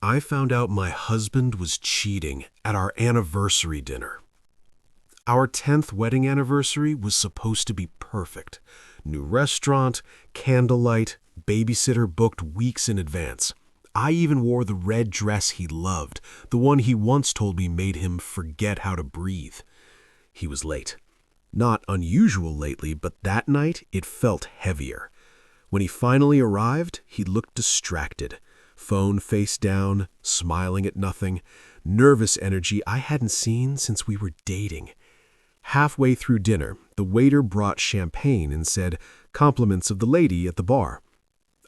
I found out my husband was cheating at our anniversary dinner. Our 10th wedding anniversary was supposed to be perfect. New restaurant, candlelight, babysitter booked weeks in advance. I even wore the red dress he loved, the one he once told me made him forget how to breathe. He was late. Not unusual lately, but that night it felt heavier. When he finally arrived, he looked distracted. Phone face down, smiling at nothing. Nervous energy I hadn't seen since we were dating. Halfway through dinner, the waiter brought champagne and said, "Compliments of the lady at the bar."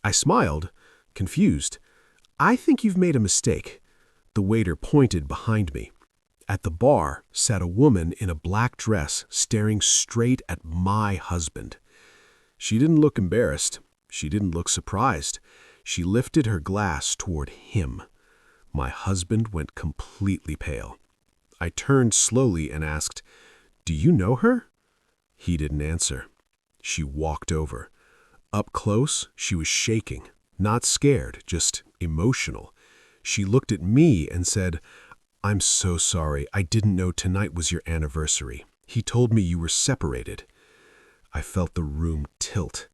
I smiled, confused. "I think you've made a mistake." The waiter pointed behind me. At the bar sat a woman in a black dress staring straight at my husband. She didn't look embarrassed. She didn't look surprised. She lifted her glass toward him. My husband went completely pale. I turned slowly and asked, "Do you know her?" He didn't answer. She walked over. Up close, she was shaking, not scared, just emotional. She looked at me and said, "I'm so sorry. I didn't know tonight was your anniversary. He told me you were separated." I felt the room tilt.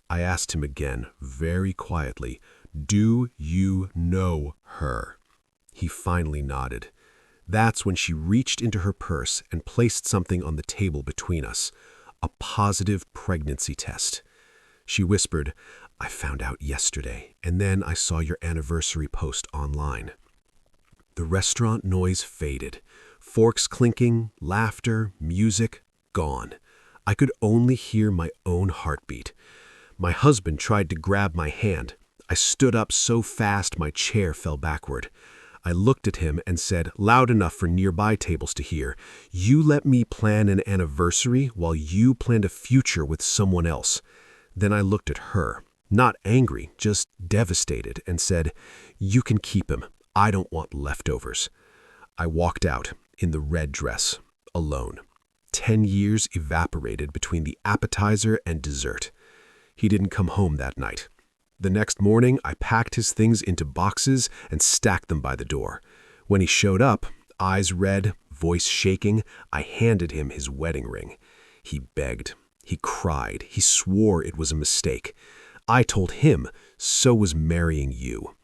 I asked him again, very quietly, "Do you know her?" He finally nodded. That's when she reached into her purse and placed something on the table between us, a positive pregnancy test. She whispered, "I found out yesterday, and then I saw your anniversary post online." The restaurant noise faded. Forks clinking, laughter, music, gone. I could only hear my own heartbeat. My husband tried to grab my hand. I stood up so fast my chair fell backward. I looked at him and said, loud enough for nearby tables to hear, "You let me plan an anniversary while you planned a future with someone else." Then I looked at her, not angry, just devastated, and said, "You can keep him. I don't want leftovers." I walked out in the red dress, alone. 10 years evaporated between the appetizer and dessert. He didn't come home that night. The next morning, I packed his things into boxes and stacked them by the door. When he showed up, eyes red, voice shaking, I handed him his wedding ring. He begged. He cried. He swore it was a mistake. I told him, "So was marrying you."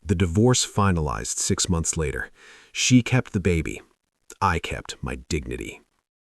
The divorce finalized 6 months later. She kept the baby. I kept my dignity.